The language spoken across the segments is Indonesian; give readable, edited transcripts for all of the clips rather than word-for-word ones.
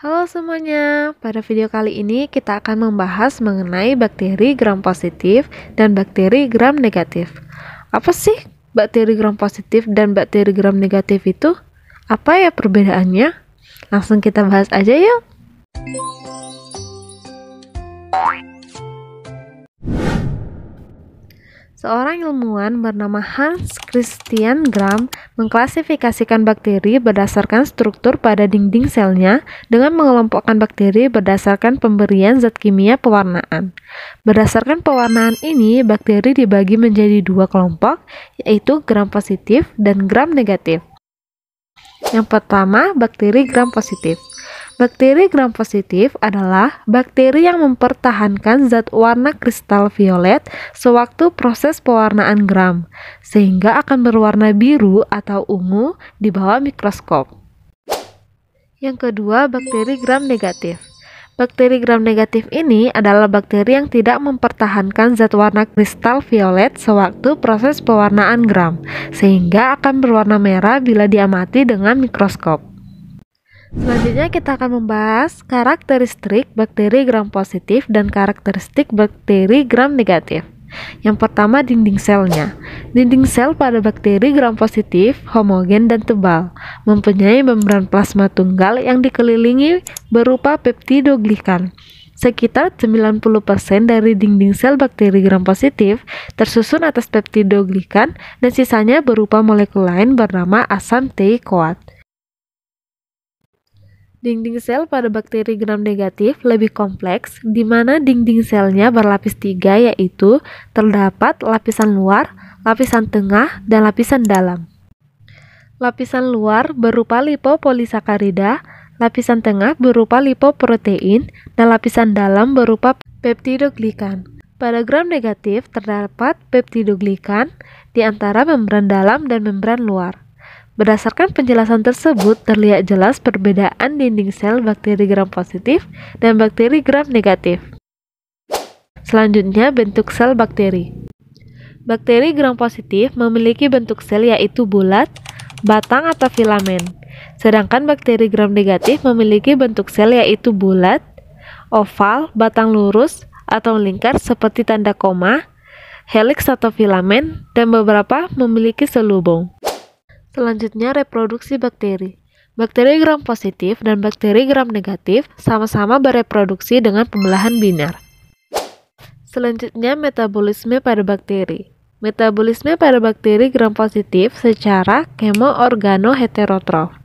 Halo semuanya, pada video kali ini kita akan membahas mengenai bakteri gram positif dan bakteri gram negatif. Apa sih bakteri gram positif dan bakteri gram negatif itu? Apa ya perbedaannya? Langsung kita bahas aja yuk. Seorang ilmuwan bernama Hans Christian Gram mengklasifikasikan bakteri berdasarkan struktur pada dinding selnya dengan mengelompokkan bakteri berdasarkan pemberian zat kimia pewarnaan. Berdasarkan pewarnaan ini, bakteri dibagi menjadi dua kelompok, yaitu gram positif dan gram negatif. Yang pertama, bakteri gram positif. Bakteri gram positif adalah bakteri yang mempertahankan zat warna kristal violet sewaktu proses pewarnaan gram, sehingga akan berwarna biru atau ungu di bawah mikroskop. Yang kedua, bakteri gram negatif. Bakteri gram negatif ini adalah bakteri yang tidak mempertahankan zat warna kristal violet sewaktu proses pewarnaan gram, sehingga akan berwarna merah bila diamati dengan mikroskop. Selanjutnya kita akan membahas karakteristik bakteri gram positif dan karakteristik bakteri gram negatif. Yang pertama, dinding selnya. Dinding sel pada bakteri gram positif homogen dan tebal, mempunyai membran plasma tunggal yang dikelilingi berupa peptidoglikan. Sekitar 90% dari dinding sel bakteri gram positif tersusun atas peptidoglikan dan sisanya berupa molekul lain bernama asam teichoat. Dinding sel pada bakteri gram negatif lebih kompleks, di mana dinding selnya berlapis tiga, yaitu terdapat lapisan luar, lapisan tengah, dan lapisan dalam. Lapisan luar berupa lipopolisakarida, lapisan tengah berupa lipoprotein, dan lapisan dalam berupa peptidoglikan. Pada gram negatif terdapat peptidoglikan di antara membran dalam dan membran luar. Berdasarkan penjelasan tersebut, terlihat jelas perbedaan dinding sel bakteri gram positif dan bakteri gram negatif. Selanjutnya, bentuk sel bakteri. Bakteri gram positif memiliki bentuk sel yaitu bulat, batang atau filamen. Sedangkan bakteri gram negatif memiliki bentuk sel yaitu bulat, oval, batang lurus atau lingkar seperti tanda koma, heliks atau filamen, dan beberapa memiliki selubung. Selanjutnya, reproduksi bakteri. Bakteri gram positif dan bakteri gram negatif sama-sama bereproduksi dengan pembelahan binar. Selanjutnya, metabolisme pada bakteri. Metabolisme pada bakteri gram positif secara kemoorganoheterotrof.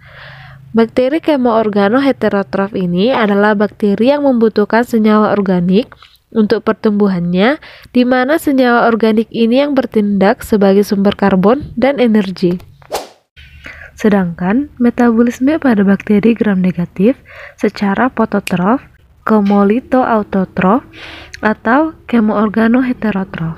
Bakteri kemoorganoheterotrof ini adalah bakteri yang membutuhkan senyawa organik untuk pertumbuhannya, di mana senyawa organik ini yang bertindak sebagai sumber karbon dan energi. Sedangkan metabolisme pada bakteri gram negatif secara fototrof, kemolitoautotrof, atau kemoorganoheterotrof.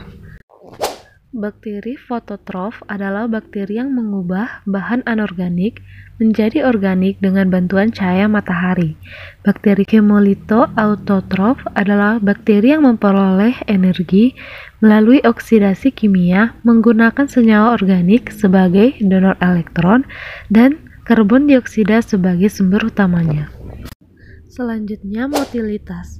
Bakteri fototrof adalah bakteri yang mengubah bahan anorganik menjadi organik dengan bantuan cahaya matahari. Bakteri kemolitoautotrof adalah bakteri yang memperoleh energi melalui oksidasi kimia menggunakan senyawa organik sebagai donor elektron dan karbon dioksida sebagai sumber utamanya. Selanjutnya, motilitas.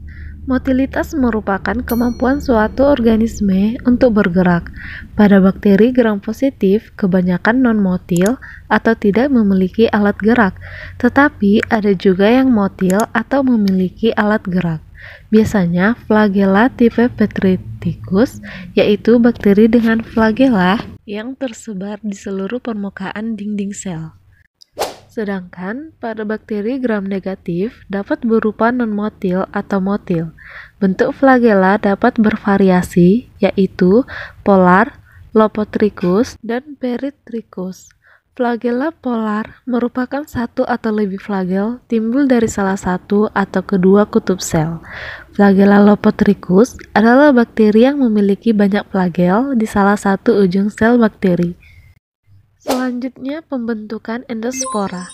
Motilitas merupakan kemampuan suatu organisme untuk bergerak. Pada bakteri gram positif, kebanyakan non-motil atau tidak memiliki alat gerak, tetapi ada juga yang motil atau memiliki alat gerak. Biasanya flagella tipe Petriticus, yaitu bakteri dengan flagella yang tersebar di seluruh permukaan dinding sel. Sedangkan pada bakteri gram negatif dapat berupa non-motil atau motil. Bentuk flagella dapat bervariasi, yaitu polar, lopotrichus, dan peritrichus. Flagella polar merupakan satu atau lebih flagel timbul dari salah satu atau kedua kutub sel. Flagella lopotrichus adalah bakteri yang memiliki banyak flagel di salah satu ujung sel bakteri. Selanjutnya, pembentukan endospora.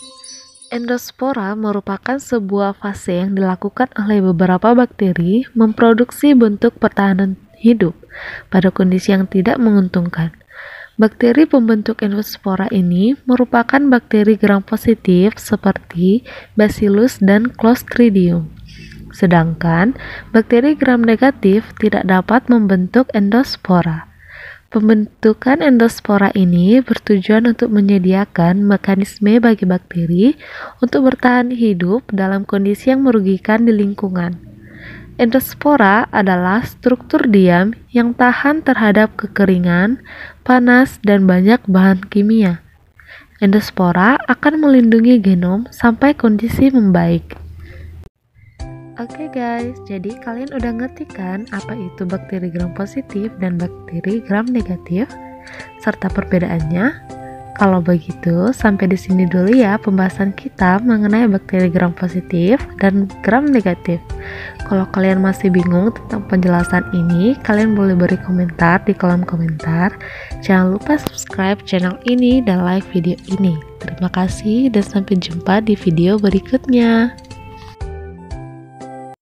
Endospora merupakan sebuah fase yang dilakukan oleh beberapa bakteri memproduksi bentuk pertahanan hidup pada kondisi yang tidak menguntungkan. Bakteri pembentuk endospora ini merupakan bakteri gram positif seperti Bacillus dan Clostridium. Sedangkan bakteri gram negatif tidak dapat membentuk endospora. Pembentukan endospora ini bertujuan untuk menyediakan mekanisme bagi bakteri untuk bertahan hidup dalam kondisi yang merugikan di lingkungan. Endospora adalah struktur diam yang tahan terhadap kekeringan, panas, dan banyak bahan kimia. Endospora akan melindungi genom sampai kondisi membaik. Oke guys, jadi kalian udah ngerti kan apa itu bakteri gram positif dan bakteri gram negatif serta perbedaannya? Kalau begitu, sampai di sini dulu ya pembahasan kita mengenai bakteri gram positif dan gram negatif. Kalau kalian masih bingung tentang penjelasan ini, kalian boleh beri komentar di kolom komentar. Jangan lupa subscribe channel ini dan like video ini. Terima kasih dan sampai jumpa di video berikutnya.